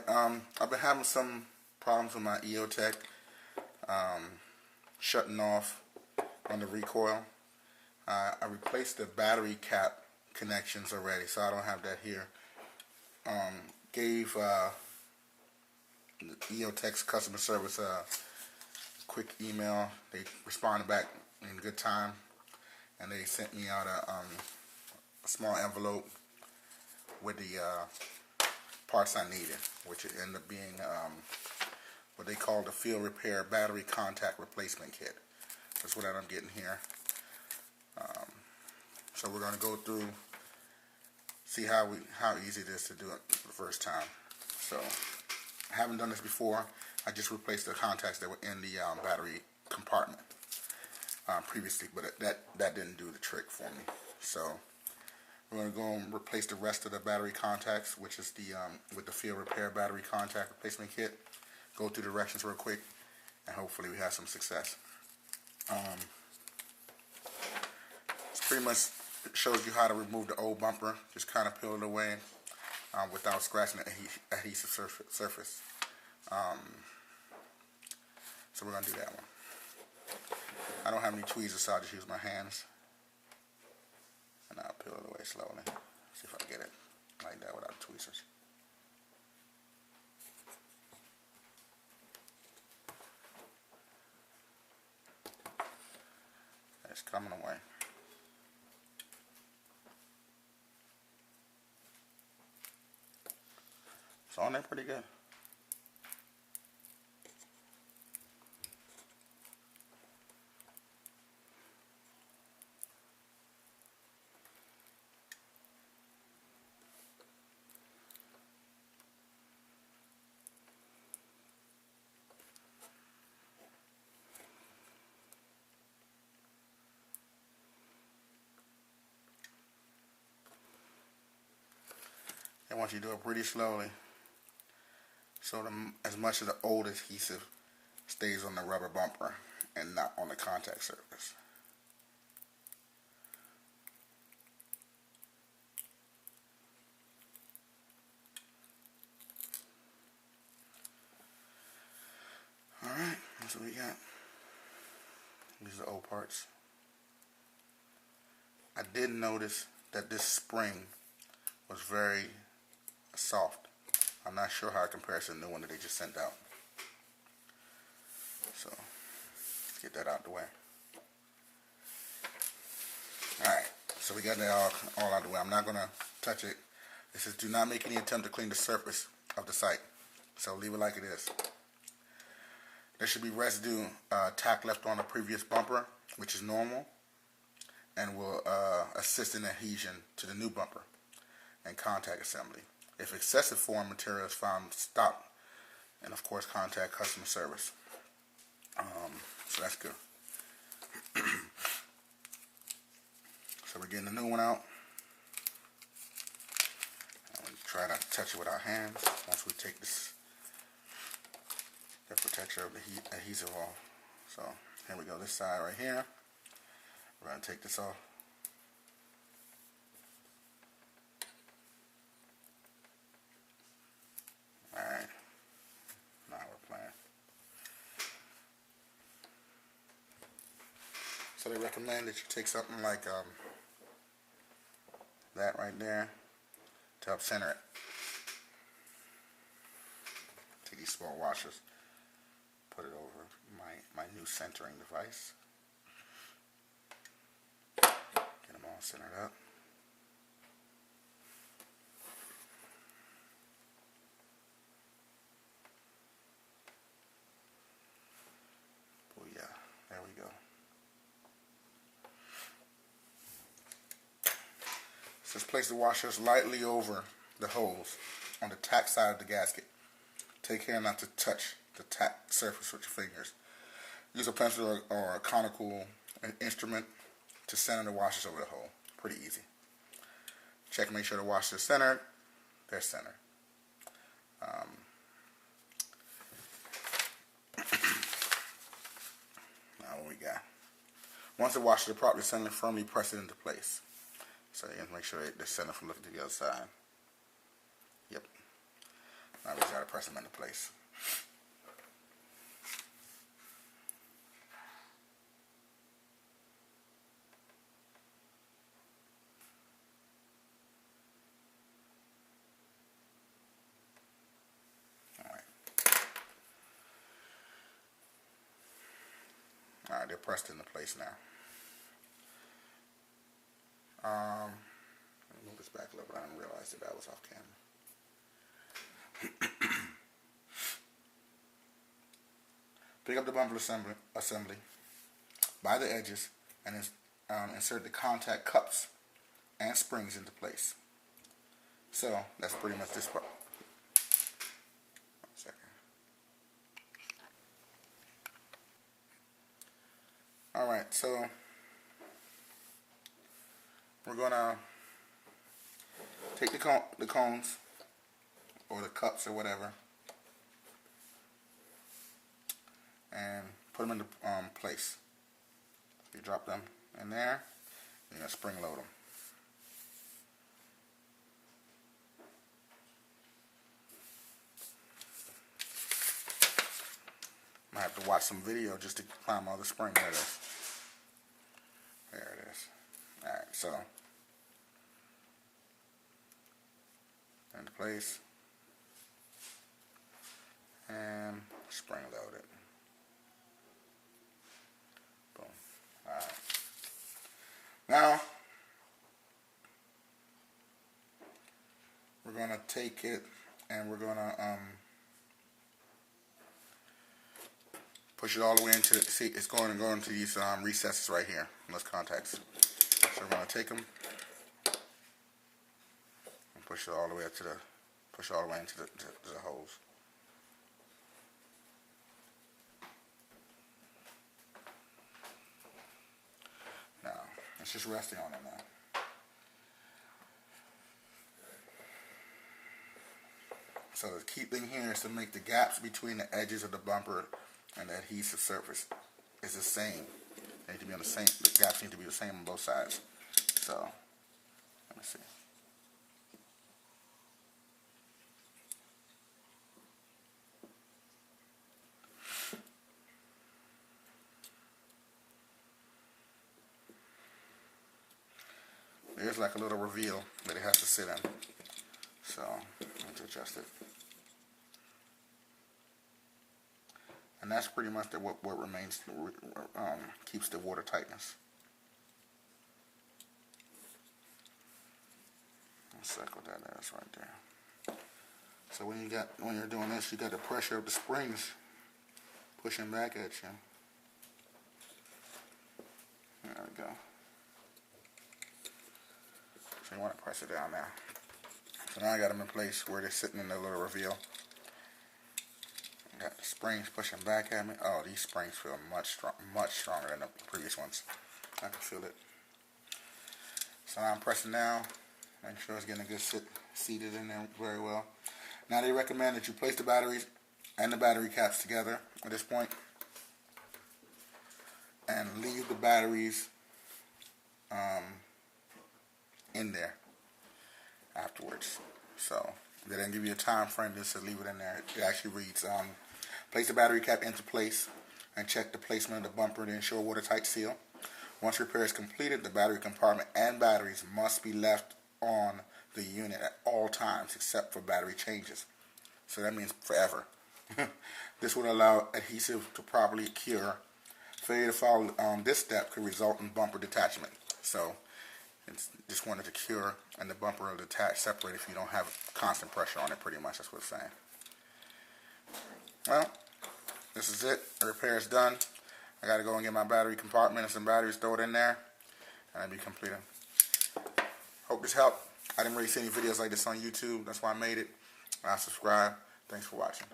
Alright, I've been having some problems with my Eotech shutting off on the recoil. I replaced the battery cap connections already, so I don't have that here. Gave Eotech's customer service a quick email. They responded back in good time, and they sent me out a small envelope with the parts I needed, which ended up being what they call the field repair battery contact replacement kit. That's what I'm getting here. So we're going to go through, see how easy it is to do it for the first time. So I haven't done this before. I just replaced the contacts that were in the battery compartment previously, but that didn't do the trick for me. So we're going to go and replace the rest of the battery contacts, which is the with the field repair battery contact replacement kit. Go through the directions real quick, and hopefully we have some success. It's pretty much shows you how to remove the old bumper. Just kind of peel it away without scratching the adhesive surface. So we're going to do that one. I don't have any tweezers, so I'll just use my hands. And I'll peel it away slowly. See if I can get it like that without tweezers. It's coming away. It's on there pretty good. And once you do it pretty slowly, so as much of the old adhesive stays on the rubber bumper and not on the contact surface. Alright, that's what we got. These are the old parts. I did notice that this spring was very soft. I'm not sure how it compares to the new one that they just sent out. So let's get that out the way. Alright, so we got that all out the way. I'm not going to touch it. It says do not make any attempt to clean the surface of the site. So leave it like it is. There should be residue tack left on the previous bumper, which is normal, and will assist in adhesion to the new bumper and contact assembly. If excessive foreign material is found, stop, and of course contact customer service. So that's good. So we're getting the new one out. And we try not to touch it with our hands once we take this the protection of the adhesive off. So here we go, this side right here. We're going to take this off. Alright, now we're playing. So they recommend that you take something like that right there to help center it. Take these small washers, put it over my new centering device. Get them all centered up. There we go. So just place the washers lightly over the holes on the tack side of the gasket. Take care not to touch the tack surface with your fingers. Use a pencil or a conical instrument to center the washers over the hole. Pretty easy. Check and make sure the washers are centered. They're centered. What we got. Once the washers are properly centered, firmly press it into place. So you have to make sure they're centered from looking to the other side. Yep. Now we just gotta press them into place. Alright, they're pressed into place now. Let me move this back a little bit. I didn't realize that I was off camera. Pick up the bumper assembly by the edges and insert the contact cups and springs into place. So that's pretty much this part. 1 second. Alright, so we're gonna take the cones or the cups or whatever and put them into place. You drop them in there, you're gonna spring load them. I have to watch some video just to climb all the spring. There it is. There it is. Alright, so into place and spring load it. Boom. Alright. Now we're gonna take it and we're gonna push it all the way into the, see, it's going to go into these recesses right here, those contacts. So we're going to take them and push it all the way up to the, push it all the way into the holes. Now, it's just resting on it now. So the key thing here is to make the gaps between the edges of the bumper and the adhesive surface is the same. They need to be on the same. The gaps need to be the same on both sides. So let me see. There's like a little reveal that it has to sit in. So I have to adjust it. And that's pretty much what remains, keeps the water tightness. Let's check what that is right there. So when you're doing this, you got the pressure of the springs pushing back at you. There we go. So you want to press it down now. So now I got them in place where they're sitting in the little reveal. Got the springs pushing back at me. Oh, these springs feel much stronger than the previous ones. I can feel it. So now I'm pressing down. Make sure it's getting a good seated in there very well. Now they recommend that you place the batteries and the battery caps together at this point, and leave the batteries in there afterwards. So they didn't give you a time frame, just to leave it in there. It actually reads, place the battery cap into place and check the placement of the bumper to ensure watertight seal. Once repair is completed, the battery compartment and batteries must be left on the unit at all times except for battery changes. So that means forever. This would allow adhesive to properly cure. Failure to follow this step could result in bumper detachment. So it's just wanted to cure and the bumper will detach, separate if you don't have constant pressure on it, pretty much. That's what it's saying. Well, this is it. The repair is done. I got to go and get my battery compartment and some batteries, throw it in there, and I'll be completed. Hope this helped. I didn't really see any videos like this on YouTube. That's why I made it. I'll subscribe. Thanks for watching.